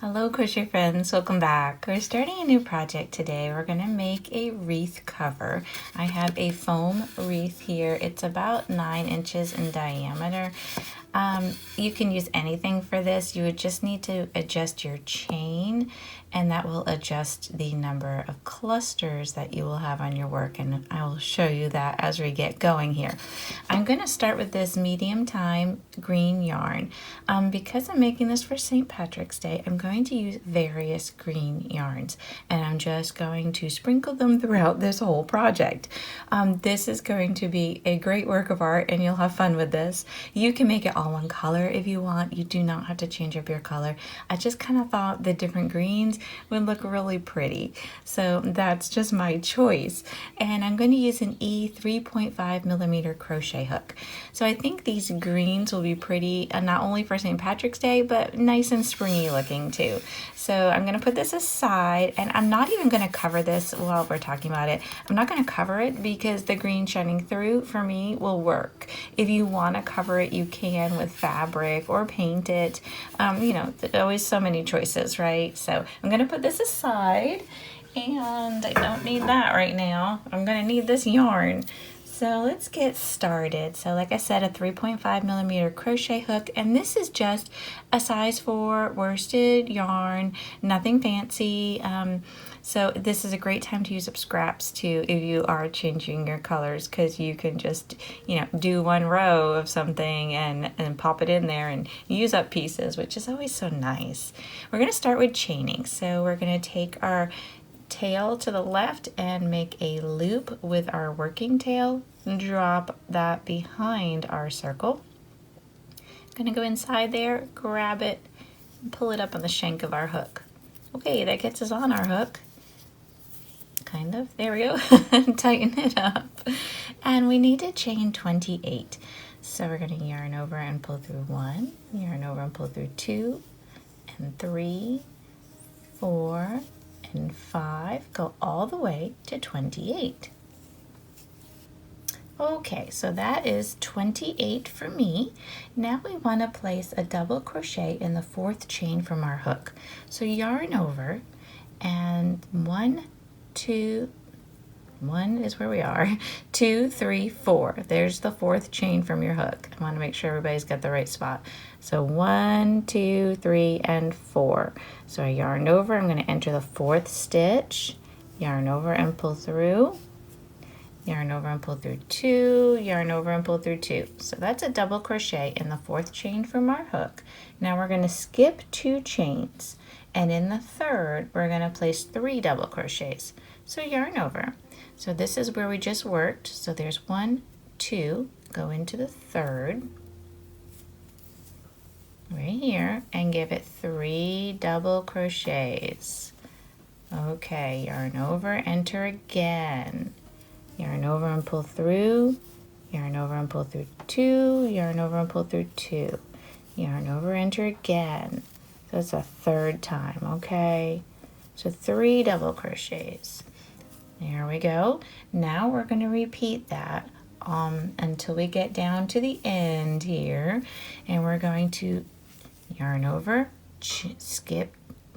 Hello crochet friends, welcome back. We're starting a new project today. We're going to make a wreath cover. I have a foam wreath here. It's about 9 inches in diameter. You can use anything for this. You would just need to adjust your chain, and that will adjust the number of clusters that you will have on your work, and I will show you that as we get going here. I'm going to start with this medium time green yarn. Because I'm making this for St. Patrick's Day, I'm going to use various green yarns, and I'm just going to sprinkle them throughout this whole project. This is going to be a great work of art, and you'll have fun with this. You can make it all one color if you want. You do not have to change up your color. I just kind of thought the different greens would look really pretty, so that's just my choice. And I'm going to use an E 3.5 millimeter crochet hook. So I think these greens will be pretty, not only for St. Patrick's Day, but nice and springy looking too. So I'm going to put this aside, and I'm not even going to cover this while we're talking about it. I'm not going to cover it because the green shining through for me will work. If you want to cover it, you can with fabric or paint it. You know, there's always so many choices, right? So I'm going to put this aside, and I don't need that right now. I'm going to need this yarn. So let's get started. So like I said, a 3.5 millimeter crochet hook, and this is just a size 4 worsted yarn, nothing fancy. So this is a great time to use up scraps too if you are changing your colors, because you can just, you know, do one row of something and pop it in there and use up pieces, which is always so nice. We're going to start with chaining. So we're going to take our tail to the left and make a loop with our working tail, drop that behind our circle. Gonna go inside there, grab it, and pull it up on the shank of our hook. Okay, that gets us on our hook. Kind of, there we go. Tighten it up. And we need to chain 28. So we're gonna yarn over and pull through 1, yarn over and pull through 2, and 3, 4, and 5, go all the way to 28. Okay, so that is 28 for me. Now we want to place a double crochet in the 4th chain from our hook. So yarn over, and 1, 2, 1 is where we are, 2, 3, 4. There's the 4th chain from your hook. I want to make sure everybody's got the right spot. So 1, 2, 3, and 4. So I yarned over, I'm going to enter the 4th stitch, yarn over and pull through, yarn over and pull through 2, yarn over and pull through 2. So that's a double crochet in the 4th chain from our hook. Now we're going to skip 2 chains, and in the 3rd we're going to place 3 double crochets. So yarn over. So this is where we just worked. So there's 1, 2, go into the 3rd, right here, and give it 3 double crochets. Okay, yarn over, enter again. Yarn over and pull through, yarn over and pull through 2, yarn over and pull through 2. Yarn over, enter again. So it's a 3rd time, okay? So 3 double crochets. There we go. Now we're going to repeat that until we get down to the end here, and we're going to yarn over, skip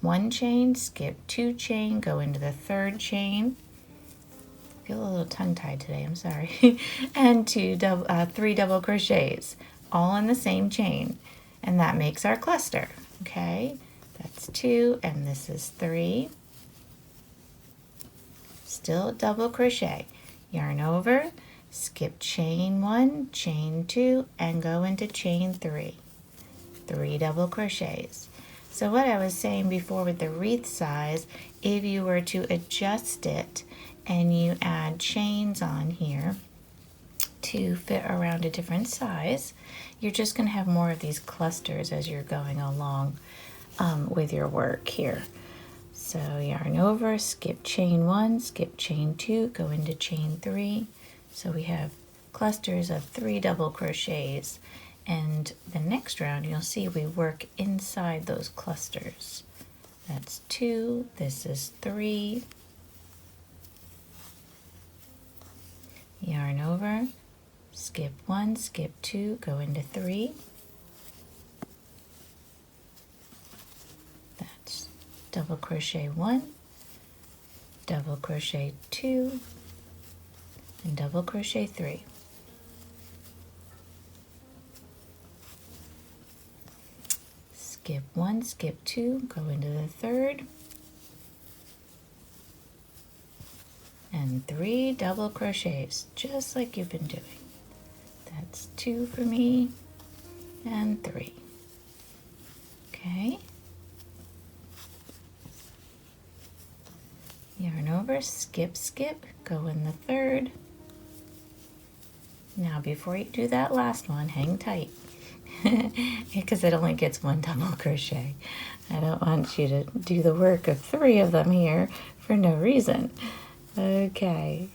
1 chain, skip 2 chain, go into the 3rd chain. I feel a little tongue-tied today, I'm sorry. And 3 double crochets, all in the same chain, and that makes our cluster. Okay, that's 2, and this is 3. Still double crochet, yarn over, skip chain 1, chain 2, and go into chain 3. 3 double crochets. So what I was saying before with the wreath size, if you were to adjust it and you add chains on here to fit around a different size, you're just going to have more of these clusters as you're going along with your work here. So yarn over, skip chain 1, skip chain 2, go into chain 3. So we have clusters of 3 double crochets, and the next round you'll see we work inside those clusters. That's 2, this is 3. Yarn over, skip 1, skip 2, go into 3. double crochet 1, double crochet 2, and double crochet 3. Skip 1, skip 2, go into the third, and 3 double crochets, just like you've been doing. That's 2 for me, and 3. Okay. Yarn over, skip, skip, go in the third. Now before you do that last one, hang tight, because it only gets 1 double crochet. I don't want you to do the work of 3 of them here for no reason. Okay,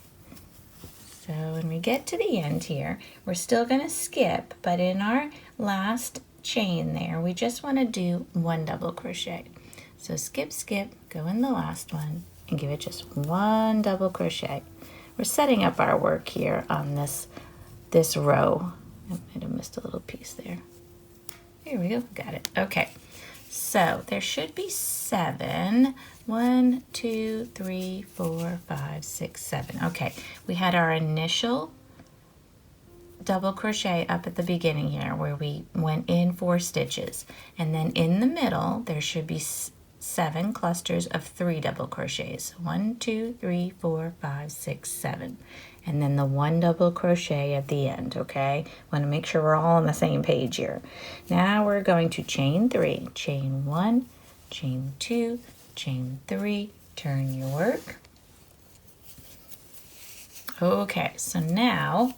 so when we get to the end here, we're still going to skip, but in our last chain there, we just want to do 1 double crochet. So skip, skip, go in the last one, and give it just 1 double crochet. We're setting up our work here on this row. I might have missed a little piece there. Here we go, got it. Okay, so there should be 7. 1, 2, 3, 4, 5, 6, 7. Okay, we had our initial double crochet up at the beginning here where we went in 4 stitches, and then in the middle there should be 7 clusters of 3 double crochets. 1, 2, 3, 4, 5, 6, 7. And then the 1 double crochet at the end, okay? Want to make sure we're all on the same page here. Now we're going to chain 3, chain 1, chain 2, chain 3, turn your work. Okay, so now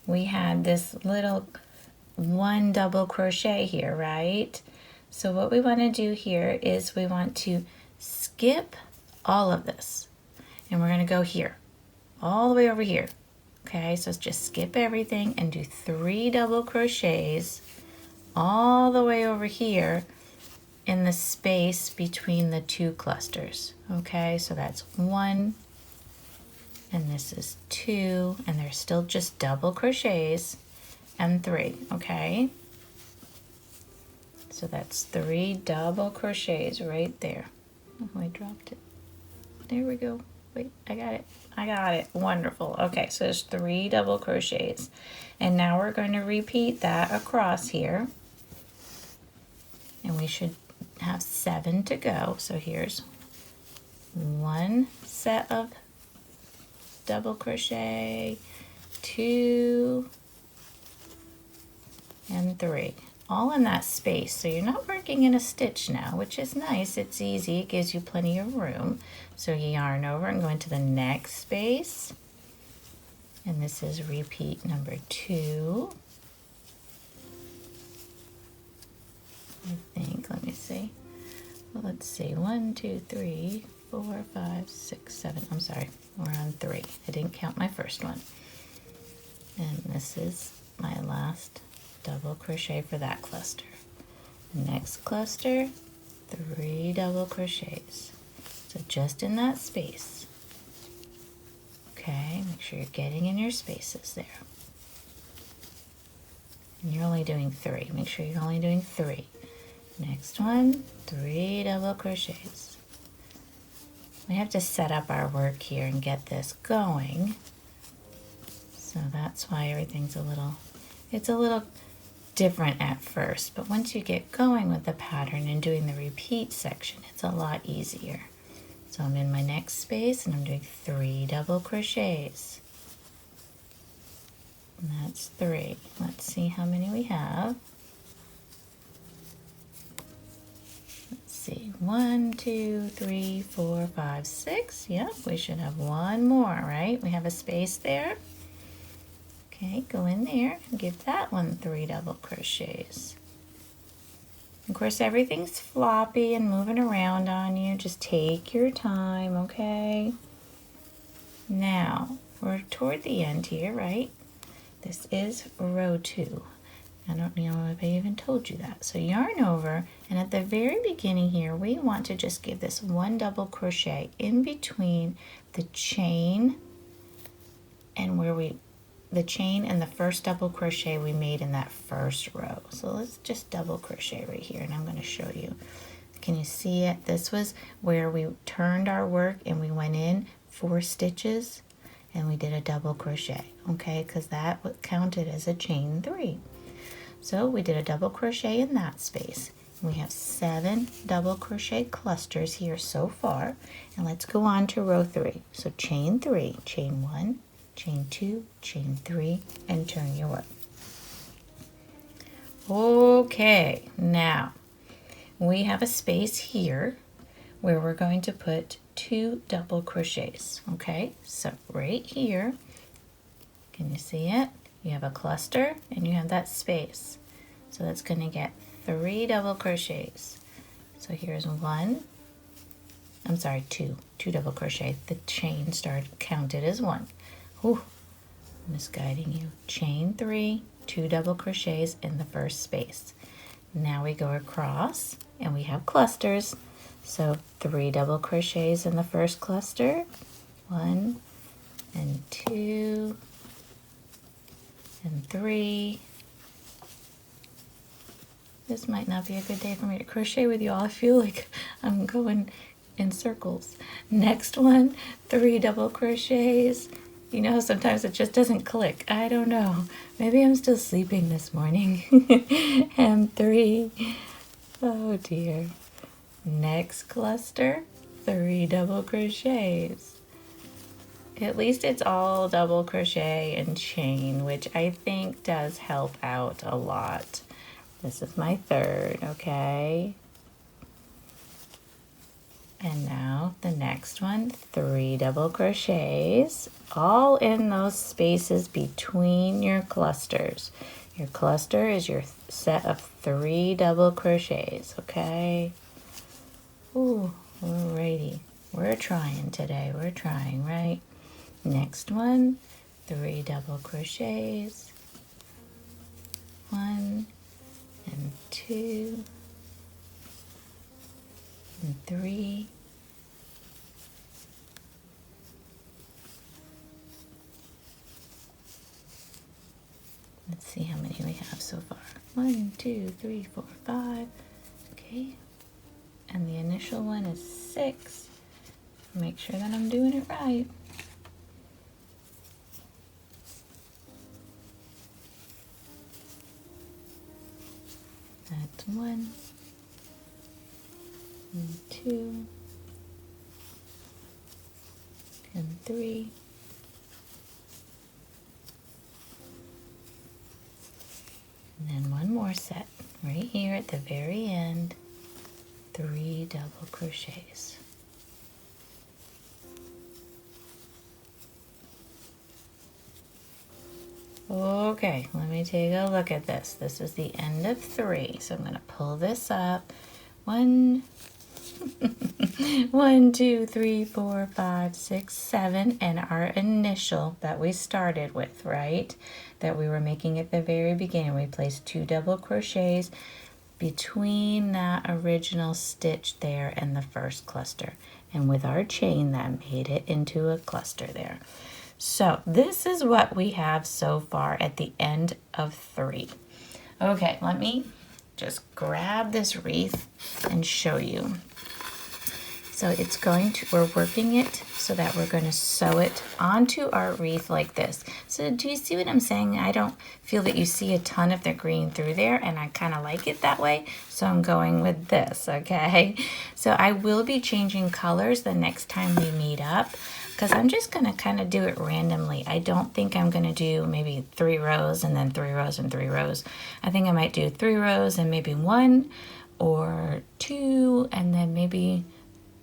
we had this little 1 double crochet here, right? So what we want to do here is we want to skip all of this, and we're going to go here, all the way over here. Okay, so just skip everything and do 3 double crochets all the way over here in the space between the 2 clusters. Okay, so that's 1, and this is 2, and they're still just double crochets, and 3, okay? So that's 3 double crochets right there. Oh, I dropped it. There we go. Wait, I got it. I got it. Wonderful. Okay, so there's 3 double crochets. And now we're going to repeat that across here. And we should have 7 to go. So here's 1 set of double crochet, 2, and 3. All in that space, so you're not working in a stitch now, which is nice. It's easy, it gives you plenty of room. So you yarn over and go into the next space, and this is repeat number 2. I think, let me see. Well, let's see, 1, 2, 3, 4, 5, 6, 7. I'm sorry, we're on 3. I didn't count my first one. And this is my last double crochet for that cluster. Next cluster, 3 double crochets. So just in that space. Okay, make sure you're getting in your spaces there. And you're only doing 3. Make sure you're only doing 3. Next one, 3 double crochets. We have to set up our work here and get this going. So that's why everything's it's a little different at first, but once you get going with the pattern and doing the repeat section, it's a lot easier. So I'm in my next space and I'm doing 3 double crochets. And that's 3. Let's see how many we have. Let's see, 1, 2, 3, 4, 5, 6. Yep, we should have 1 more, right? We have a space there. Okay, go in there and give that one 3 double crochets. Of course, everything's floppy and moving around on you. Just take your time, okay? Now, we're toward the end here, right? This is row 2. I don't know if I even told you that. So yarn over, and at the very beginning here, we want to just give this 1 double crochet in between the chain and the chain and the first double crochet we made in that first row. So let's just double crochet right here, and I'm going to show you. Can you see it? This was where we turned our work and we went in 4 stitches and we did a double crochet, okay? Because that counted as a chain 3. So we did a double crochet in that space. We have 7 double crochet clusters here so far. And let's go on to row 3. So chain 3, chain 1, chain 2, chain 3, and turn your work. Okay, now we have a space here where we're going to put 2 double crochets, okay? So right here, can you see it? You have a cluster and you have that space. So that's going to get 3 double crochets. So here's 2 double crochet. The chain counted as 1. Ooh, I'm misguiding you. Chain 3, 2 double crochets in the first space. Now we go across and we have clusters. So 3 double crochets in the first cluster. 1 and 2 and 3. This might not be a good day for me to crochet with you all. I feel like I'm going in circles. Next one, 3 double crochets. You know, sometimes it just doesn't click. I don't know. Maybe I'm still sleeping this morning. And 3. Oh dear. Next cluster, 3 double crochets. At least it's all double crochet and chain, which I think does help out a lot. This is my 3rd, okay? And now the next one, 3 double crochets, all in those spaces between your clusters. Your cluster is your set of 3 double crochets, okay? Ooh, alrighty. We're trying today. We're trying, right? Next one, 3 double crochets. 1 and 2 and 3. Let's see how many we have so far. 1, 2, 3, 4, 5. Okay. And the initial one is 6. Make sure that I'm doing it right. That's 1 and 2 and 3. And then one more set right here at the very end, 3 double crochets. Okay, let me take a look at this. This is the end of 3, so I'm going to pull this up. 1, 1, 2, 3, 4, 5, 6, 7, and our initial that we started with, right? That we were making at the very beginning. We placed 2 double crochets between that original stitch there and the first cluster. And with our chain, that made it into a cluster there. So this is what we have so far at the end of 3. Okay, let me just grab this wreath and show you. So it's we're working it so that we're going to sew it onto our wreath like this. So do you see what I'm saying? I don't feel that you see a ton of the green through there, and I kind of like it that way. So I'm going with this, okay? So I will be changing colors the next time we meet up, because I'm just going to kind of do it randomly. I don't think I'm going to do maybe 3 rows and then 3 rows and 3 rows. I think I might do 3 rows and maybe 1 or 2 and then maybe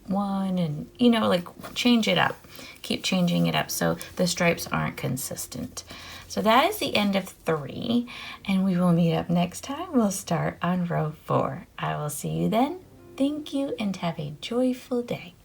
1, and you know, like change it up. Keep changing it up so the stripes aren't consistent. So that is the end of 3, and we will meet up next time. We'll start on row 4. I will see you then. Thank you and have a joyful day.